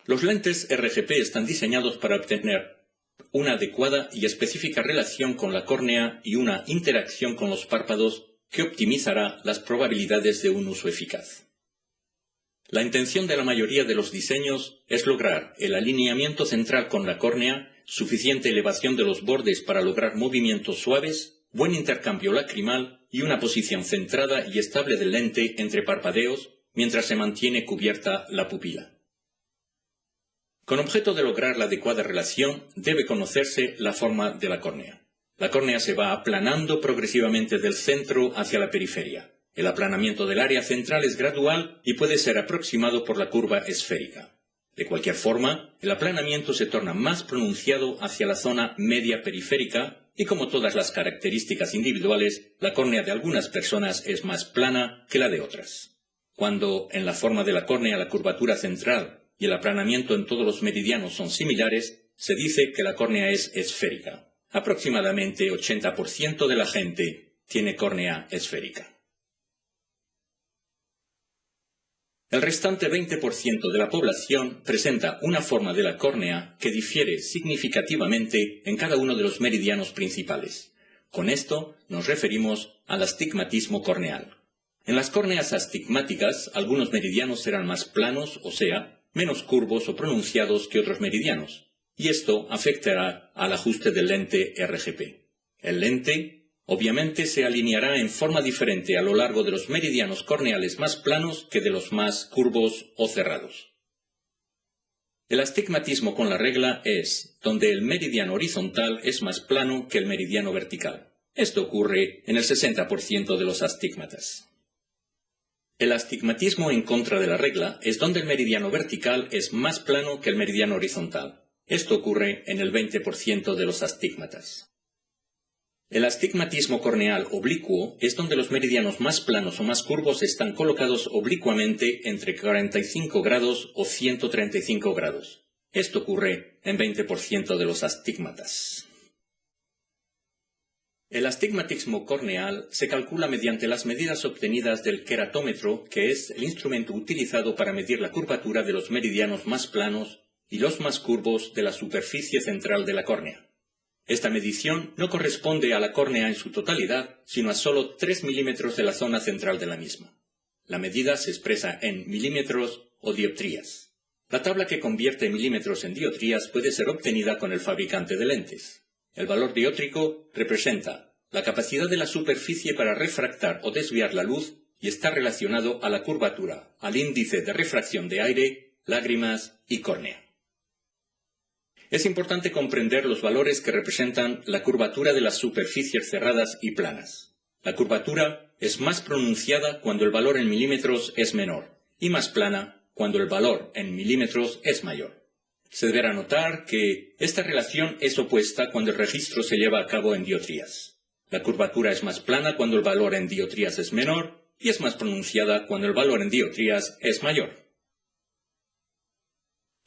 Los lentes RGP están diseñados para obtener una adecuada y específica relación con la córnea y una interacción con los párpados que optimizará las probabilidades de un uso eficaz. La intención de la mayoría de los diseños es lograr el alineamiento central con la córnea, suficiente elevación de los bordes para lograr movimientos suaves, buen intercambio lacrimal y una posición centrada y estable del lente entre parpadeos mientras se mantiene cubierta la pupila. Con objeto de lograr la adecuada relación, debe conocerse la forma de la córnea. La córnea se va aplanando progresivamente del centro hacia la periferia. El aplanamiento del área central es gradual y puede ser aproximado por la curva esférica. De cualquier forma, el aplanamiento se torna más pronunciado hacia la zona media periférica y, como todas las características individuales, la córnea de algunas personas es más plana que la de otras. Cuando en la forma de la córnea la curvatura central y el aplanamiento en todos los meridianos son similares, se dice que la córnea es esférica. Aproximadamente 80% de la gente tiene córnea esférica. El restante 20% de la población presenta una forma de la córnea que difiere significativamente en cada uno de los meridianos principales. Con esto nos referimos al astigmatismo corneal. En las córneas astigmáticas, algunos meridianos serán más planos, o sea, menos curvos o pronunciados que otros meridianos, y esto afectará al ajuste del lente RGP. El lente obviamente se alineará en forma diferente a lo largo de los meridianos corneales más planos que de los más curvos o cerrados. El astigmatismo con la regla es donde el meridiano horizontal es más plano que el meridiano vertical. Esto ocurre en el 60% de los astigmatas. El astigmatismo en contra de la regla es donde el meridiano vertical es más plano que el meridiano horizontal. Esto ocurre en el 20% de los astigmatas. El astigmatismo corneal oblicuo es donde los meridianos más planos o más curvos están colocados oblicuamente entre 45 grados o 135 grados. Esto ocurre en 20% de los astigmatas. El astigmatismo corneal se calcula mediante las medidas obtenidas del queratómetro, que es el instrumento utilizado para medir la curvatura de los meridianos más planos y los más curvos de la superficie central de la córnea. Esta medición no corresponde a la córnea en su totalidad, sino a solo 3 milímetros de la zona central de la misma. La medida se expresa en milímetros o dioptrías. La tabla que convierte milímetros en dioptrías puede ser obtenida con el fabricante de lentes. El valor dióptrico representa la capacidad de la superficie para refractar o desviar la luz y está relacionado a la curvatura, al índice de refracción de aire, lágrimas y córnea. Es importante comprender los valores que representan la curvatura de las superficies cerradas y planas. La curvatura es más pronunciada cuando el valor en milímetros es menor y más plana cuando el valor en milímetros es mayor. Se deberá notar que esta relación es opuesta cuando el registro se lleva a cabo en dioptrías. La curvatura es más plana cuando el valor en dioptrías es menor y es más pronunciada cuando el valor en dioptrías es mayor.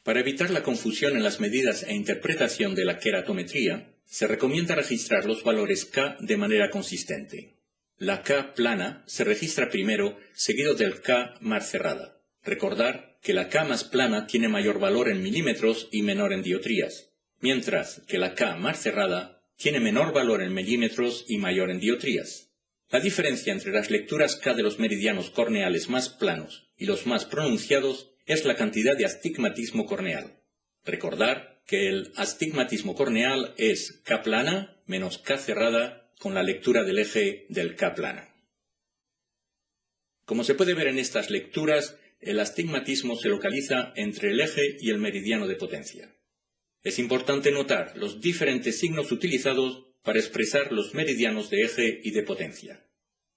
Para evitar la confusión en las medidas e interpretación de la queratometría, se recomienda registrar los valores K de manera consistente. La K plana se registra primero, seguido del K mar cerrada. Recordar que la K más plana tiene mayor valor en milímetros y menor en dioptrías, mientras que la K mar cerrada tiene menor valor en milímetros y mayor en dioptrías. La diferencia entre las lecturas K de los meridianos corneales más planos y los más pronunciados es la cantidad de astigmatismo corneal. Recordar que el astigmatismo corneal es K plana menos K cerrada con la lectura del eje del K plana. Como se puede ver en estas lecturas, el astigmatismo se localiza entre el eje y el meridiano de potencia. Es importante notar los diferentes signos utilizados para expresar los meridianos de eje y de potencia.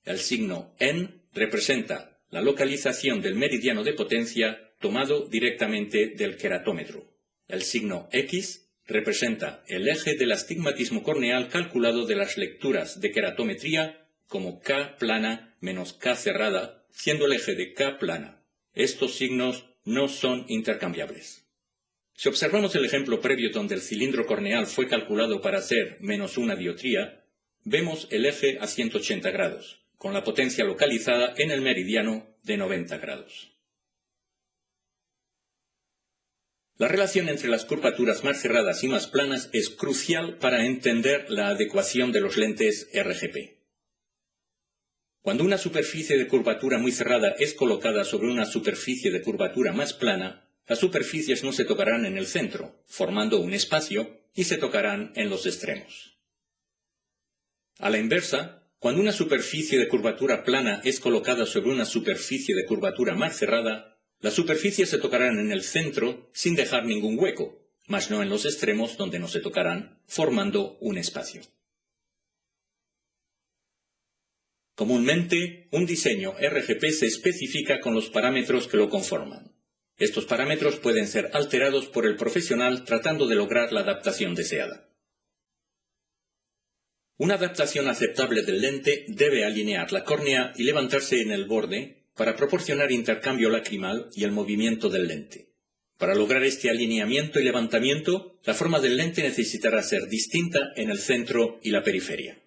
El signo N representa la localización del meridiano de potencia tomado directamente del queratómetro. El signo X representa el eje del astigmatismo corneal calculado de las lecturas de queratometría como K plana menos K cerrada, siendo el eje de K plana. Estos signos no son intercambiables. Si observamos el ejemplo previo donde el cilindro corneal fue calculado para hacer menos una dioptría, vemos el eje a 180 grados, con la potencia localizada en el meridiano de 90 grados. La relación entre las curvaturas más cerradas y más planas es crucial para entender la adecuación de los lentes RGP. Cuando una superficie de curvatura muy cerrada es colocada sobre una superficie de curvatura más plana, las superficies no se tocarán en el centro, formando un espacio, y se tocarán en los extremos. A la inversa, cuando una superficie de curvatura plana es colocada sobre una superficie de curvatura más cerrada, las superficies se tocarán en el centro sin dejar ningún hueco, mas no en los extremos donde no se tocarán, formando un espacio. Comúnmente, un diseño RGP se especifica con los parámetros que lo conforman. Estos parámetros pueden ser alterados por el profesional tratando de lograr la adaptación deseada. Una adaptación aceptable del lente debe alinear la córnea y levantarse en el borde para proporcionar intercambio lacrimal y el movimiento del lente. Para lograr este alineamiento y levantamiento, la forma del lente necesitará ser distinta en el centro y la periferia.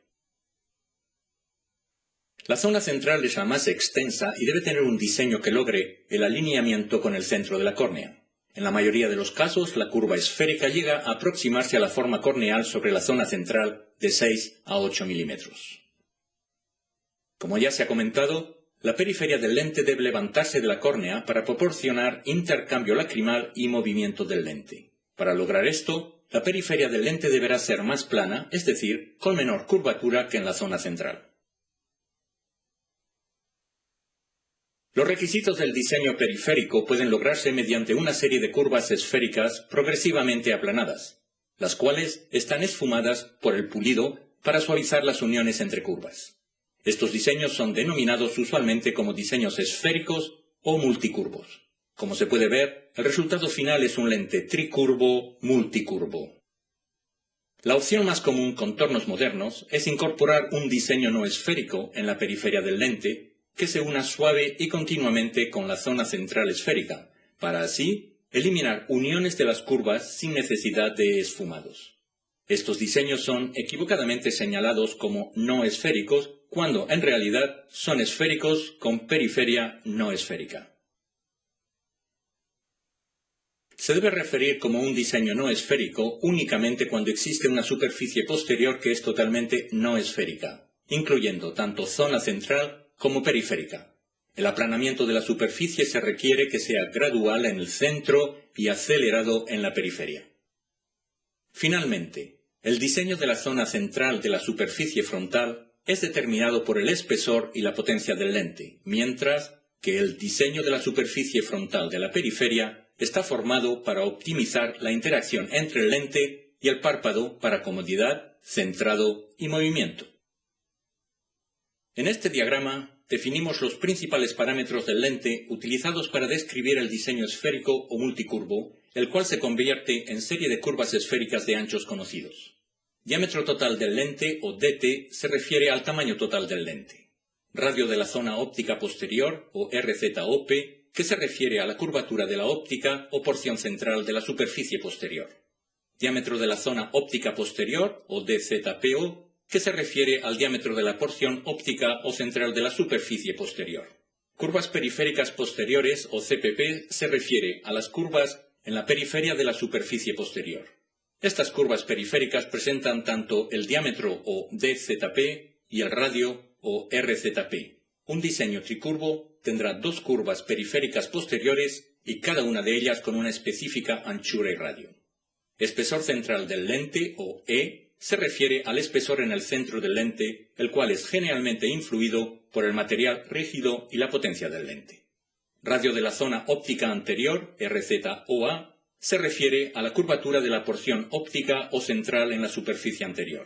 La zona central es la más extensa y debe tener un diseño que logre el alineamiento con el centro de la córnea. En la mayoría de los casos, la curva esférica llega a aproximarse a la forma corneal sobre la zona central de 6 a 8 milímetros. Como ya se ha comentado, la periferia del lente debe levantarse de la córnea para proporcionar intercambio lacrimal y movimiento del lente. Para lograr esto, la periferia del lente deberá ser más plana, es decir, con menor curvatura que en la zona central. Los requisitos del diseño periférico pueden lograrse mediante una serie de curvas esféricas progresivamente aplanadas, las cuales están esfumadas por el pulido para suavizar las uniones entre curvas. Estos diseños son denominados usualmente como diseños esféricos o multicurvos. Como se puede ver, el resultado final es un lente tricurvo multicurvo. La opción más común con tornos modernos es incorporar un diseño no esférico en la periferia del lente que se una suave y continuamente con la zona central esférica, para así eliminar uniones de las curvas sin necesidad de esfumados. Estos diseños son equivocadamente señalados como no esféricos, cuando en realidad son esféricos con periferia no esférica. Se debe referir como un diseño no esférico únicamente cuando existe una superficie posterior que es totalmente no esférica, incluyendo tanto zona central como periférica. El aplanamiento de la superficie se requiere que sea gradual en el centro y acelerado en la periferia. Finalmente, el diseño de la zona central de la superficie frontal es determinado por el espesor y la potencia del lente, mientras que el diseño de la superficie frontal de la periferia está formado para optimizar la interacción entre el lente y el párpado para comodidad, centrado y movimiento. En este diagrama definimos los principales parámetros del lente utilizados para describir el diseño esférico o multicurvo, el cual se convierte en serie de curvas esféricas de anchos conocidos. Diámetro total del lente, o DT, se refiere al tamaño total del lente. Radio de la zona óptica posterior, o RZOP, que se refiere a la curvatura de la óptica o porción central de la superficie posterior. Diámetro de la zona óptica posterior, o DZPO, que se refiere al diámetro de la porción óptica o central de la superficie posterior. Curvas periféricas posteriores, o CPP, se refiere a las curvas en la periferia de la superficie posterior. Estas curvas periféricas presentan tanto el diámetro, o DZP, y el radio, o RZP. Un diseño tricurvo tendrá dos curvas periféricas posteriores y cada una de ellas con una específica anchura y radio. Espesor central del lente, o E, se refiere al espesor en el centro del lente, el cual es generalmente influido por el material rígido y la potencia del lente. Radio de la zona óptica anterior, RZOA, se refiere a la curvatura de la porción óptica o central en la superficie anterior.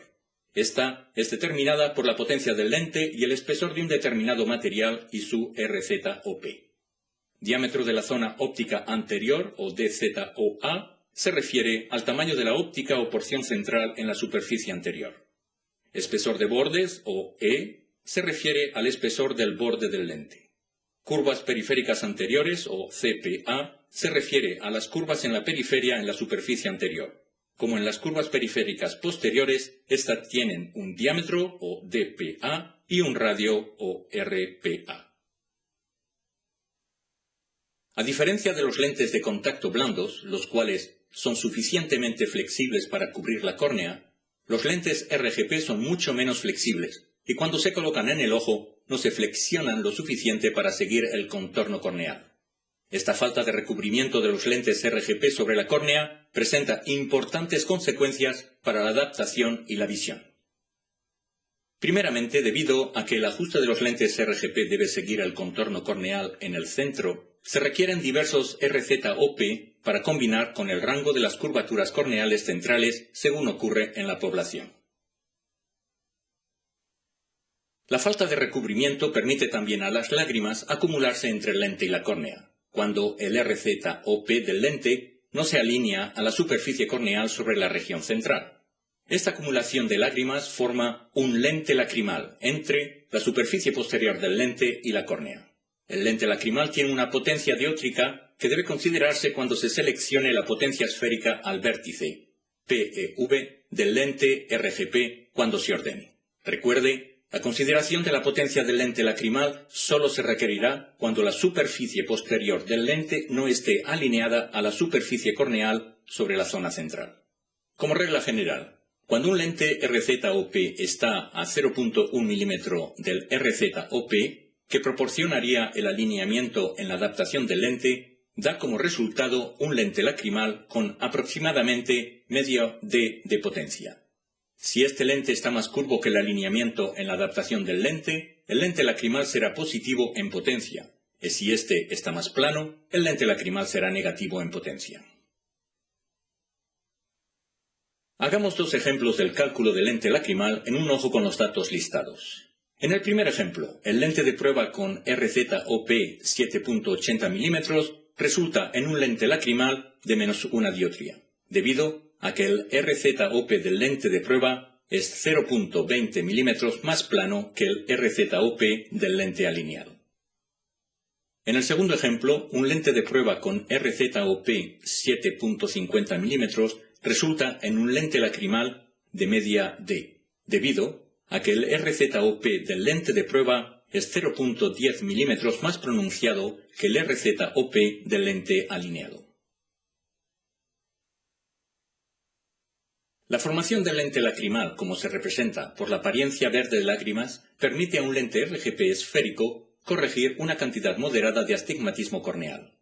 Esta es determinada por la potencia del lente y el espesor de un determinado material y su RZOP. Diámetro de la zona óptica anterior, o DZOA, se refiere al tamaño de la óptica o porción central en la superficie anterior. Espesor de bordes, o E, se refiere al espesor del borde del lente. Curvas periféricas anteriores, o CPA, se refiere a las curvas en la periferia en la superficie anterior. Como en las curvas periféricas posteriores, estas tienen un diámetro, o DPA, y un radio, o RPA. A diferencia de los lentes de contacto blandos, los cuales son suficientemente flexibles para cubrir la córnea, los lentes RGP son mucho menos flexibles y cuando se colocan en el ojo no se flexionan lo suficiente para seguir el contorno corneal. Esta falta de recubrimiento de los lentes RGP sobre la córnea presenta importantes consecuencias para la adaptación y la visión. Primeramente, debido a que el ajuste de los lentes RGP debe seguir el contorno corneal en el centro, se requieren diversos RZOP para combinar con el rango de las curvaturas corneales centrales según ocurre en la población. La falta de recubrimiento permite también a las lágrimas acumularse entre el lente y la córnea, cuando el RZOP del lente no se alinea a la superficie corneal sobre la región central. Esta acumulación de lágrimas forma un lente lacrimal entre la superficie posterior del lente y la córnea. El lente lacrimal tiene una potencia dióptrica que debe considerarse cuando se seleccione la potencia esférica al vértice, PEV, del lente RGP cuando se ordene. Recuerde, la consideración de la potencia del lente lacrimal solo se requerirá cuando la superficie posterior del lente no esté alineada a la superficie corneal sobre la zona central. Como regla general, cuando un lente RZOP está a 0.1 milímetro del RZOP, que proporcionaría el alineamiento en la adaptación del lente, da como resultado un lente lacrimal con aproximadamente medio D de potencia. Si este lente está más curvo que el alineamiento en la adaptación del lente, el lente lacrimal será positivo en potencia, y si este está más plano, el lente lacrimal será negativo en potencia. Hagamos dos ejemplos del cálculo del lente lacrimal en un ojo con los datos listados. En el primer ejemplo, el lente de prueba con RZOP 7.80 milímetros resulta en un lente lacrimal de -1 dioptría, debido a que el RZOP del lente de prueba es 0.20 milímetros más plano que el RZOP del lente alineado. En el segundo ejemplo, un lente de prueba con RZOP 7.50 milímetros resulta en un lente lacrimal de media D, debido a que el RZOP del lente de prueba es 0.10 milímetros más pronunciado que el RZOP del lente alineado. La formación del lente lacrimal, como se representa por la apariencia verde de lágrimas, permite a un lente RGP esférico corregir una cantidad moderada de astigmatismo corneal.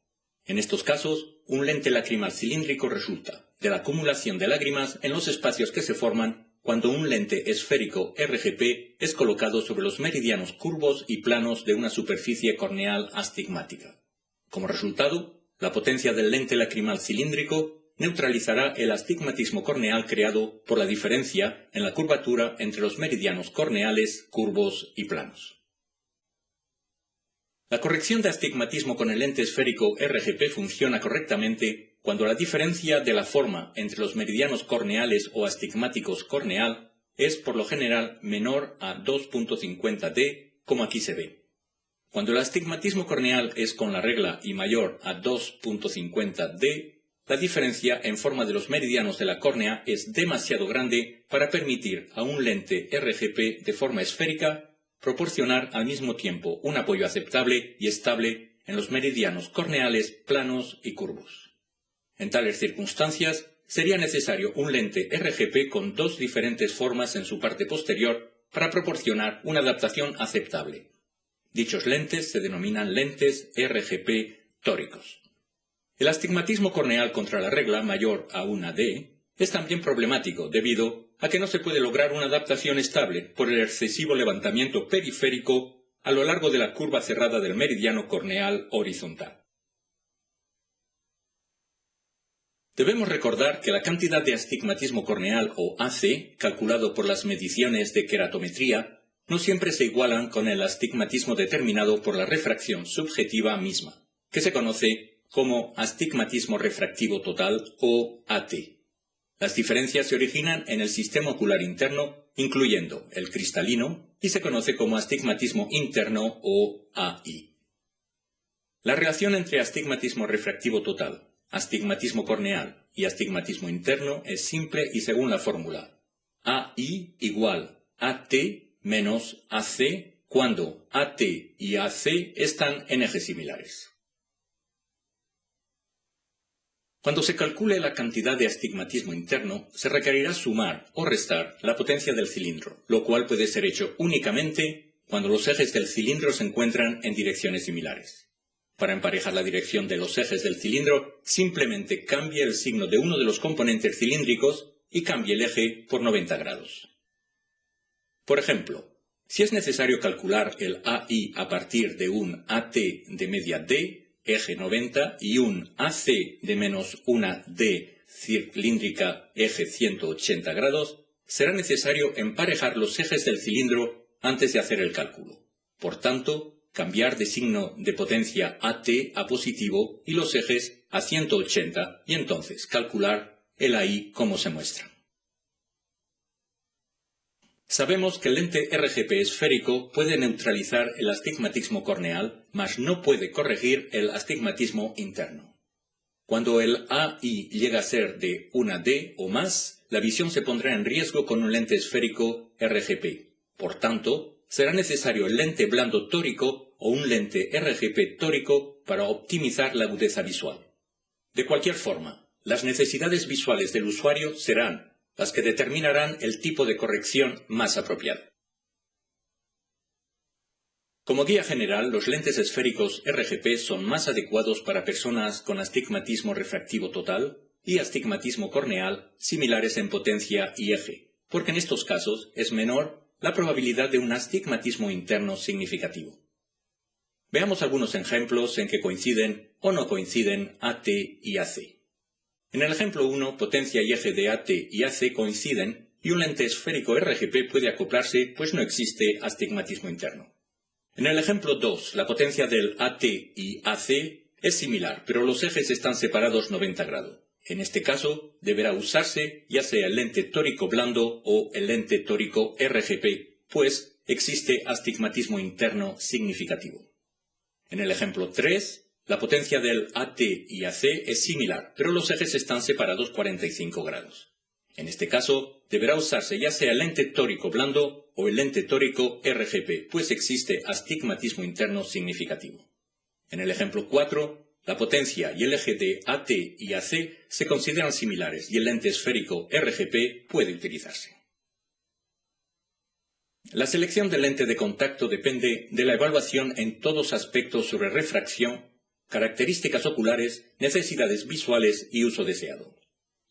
En estos casos, un lente lacrimal cilíndrico resulta de la acumulación de lágrimas en los espacios que se forman cuando un lente esférico RGP es colocado sobre los meridianos curvos y planos de una superficie corneal astigmática. Como resultado, la potencia del lente lacrimal cilíndrico neutralizará el astigmatismo corneal creado por la diferencia en la curvatura entre los meridianos corneales curvos y planos. La corrección de astigmatismo con el lente esférico RGP funciona correctamente cuando la diferencia de la forma entre los meridianos corneales o astigmáticos corneal es por lo general menor a 2.50 D, como aquí se ve. Cuando el astigmatismo corneal es con la regla y mayor a 2.50 D, la diferencia en forma de los meridianos de la córnea es demasiado grande para permitir a un lente RGP de forma esférica proporcionar al mismo tiempo un apoyo aceptable y estable en los meridianos corneales planos y curvos. En tales circunstancias, sería necesario un lente RGP con dos diferentes formas en su parte posterior para proporcionar una adaptación aceptable. Dichos lentes se denominan lentes RGP tóricos. El astigmatismo corneal contra la regla mayor a 1 D es también problemático debido a que no se puede lograr una adaptación estable por el excesivo levantamiento periférico a lo largo de la curva cerrada del meridiano corneal horizontal. Debemos recordar que la cantidad de astigmatismo corneal o AC, calculado por las mediciones de queratometría, no siempre se igualan con el astigmatismo determinado por la refracción subjetiva misma, que se conoce como astigmatismo refractivo total o AT. Las diferencias se originan en el sistema ocular interno, incluyendo el cristalino, y se conoce como astigmatismo interno o AI. La relación entre astigmatismo refractivo total, astigmatismo corneal y astigmatismo interno es simple y según la fórmula AI igual AT menos AC cuando AT y AC están en ejes similares. Cuando se calcule la cantidad de astigmatismo interno, se requerirá sumar o restar la potencia del cilindro, lo cual puede ser hecho únicamente cuando los ejes del cilindro se encuentran en direcciones similares. Para emparejar la dirección de los ejes del cilindro, simplemente cambie el signo de uno de los componentes cilíndricos y cambie el eje por 90 grados. Por ejemplo, si es necesario calcular el AI a partir de un AT de media D, eje 90, y un AC de menos una D cilíndrica, eje 180 grados, será necesario emparejar los ejes del cilindro antes de hacer el cálculo. Por tanto, cambiar de signo de potencia AT a positivo y los ejes a 180 y entonces calcular el AI como se muestra. Sabemos que el lente RGP esférico puede neutralizar el astigmatismo corneal, mas no puede corregir el astigmatismo interno. Cuando el AI llega a ser de una D o más, la visión se pondrá en riesgo con un lente esférico RGP. Por tanto, será necesario el lente blando tórico o un lente RGP tórico para optimizar la agudeza visual. De cualquier forma, las necesidades visuales del usuario serán las que determinarán el tipo de corrección más apropiado. Como guía general, los lentes esféricos RGP son más adecuados para personas con astigmatismo refractivo total y astigmatismo corneal similares en potencia y eje, porque en estos casos es menor la probabilidad de un astigmatismo interno significativo. Veamos algunos ejemplos en que coinciden o no coinciden AT y AC. En el ejemplo 1, potencia y eje de AT y AC coinciden y un lente esférico RGP puede acoplarse pues no existe astigmatismo interno. En el ejemplo 2, la potencia del AT y AC es similar, pero los ejes están separados 90 grados. En este caso, deberá usarse ya sea el lente tórico blando o el lente tórico RGP, pues existe astigmatismo interno significativo. En el ejemplo 3, la potencia del AT y AC es similar, pero los ejes están separados 45 grados. En este caso, deberá usarse ya sea el lente tórico blando o el lente tórico RGP, pues existe astigmatismo interno significativo. En el ejemplo 4, la potencia y el eje de AT y AC se consideran similares y el lente esférico RGP puede utilizarse. La selección del lente de contacto depende de la evaluación en todos aspectos sobre refracción, características oculares, necesidades visuales y uso deseado.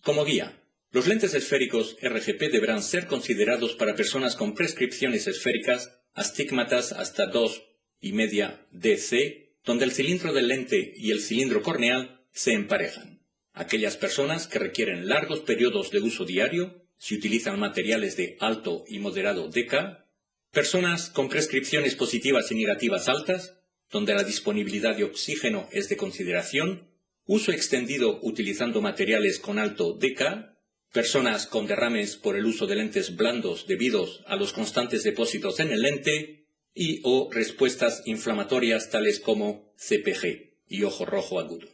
Como guía, los lentes esféricos RGP deberán ser considerados para personas con prescripciones esféricas, astigmatas hasta 2,5 DC, donde el cilindro del lente y el cilindro corneal se emparejan. Aquellas personas que requieren largos periodos de uso diario, si utilizan materiales de alto y moderado DK, personas con prescripciones positivas y negativas altas, donde la disponibilidad de oxígeno es de consideración, uso extendido utilizando materiales con alto DK, personas con derrames por el uso de lentes blandos debidos a los constantes depósitos en el lente y o respuestas inflamatorias tales como CPG y ojo rojo agudo,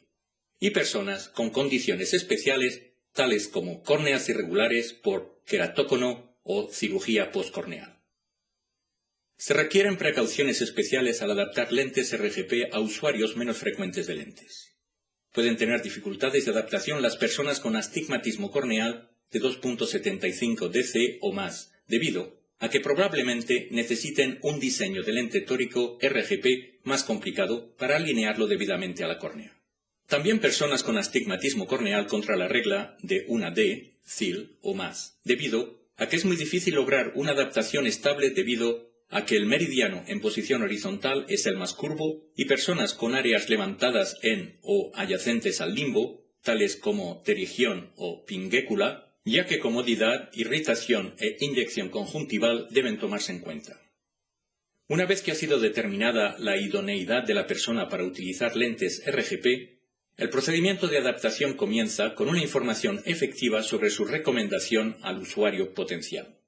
y personas con condiciones especiales tales como córneas irregulares por queratócono o cirugía postcorneal. Se requieren precauciones especiales al adaptar lentes RGP a usuarios menos frecuentes de lentes. Pueden tener dificultades de adaptación las personas con astigmatismo corneal de 2,75 DC o más, debido a que probablemente necesiten un diseño de lente tórico RGP más complicado para alinearlo debidamente a la córnea. También personas con astigmatismo corneal contra la regla de una D, CIL o más, debido a que es muy difícil lograr una adaptación estable debido a que el meridiano en posición horizontal es el más curvo y personas con áreas levantadas en o adyacentes al limbo, tales como pterigión o pingécula, ya que comodidad, irritación e inyección conjuntival deben tomarse en cuenta. Una vez que ha sido determinada la idoneidad de la persona para utilizar lentes RGP, el procedimiento de adaptación comienza con una información efectiva sobre su recomendación al usuario potencial.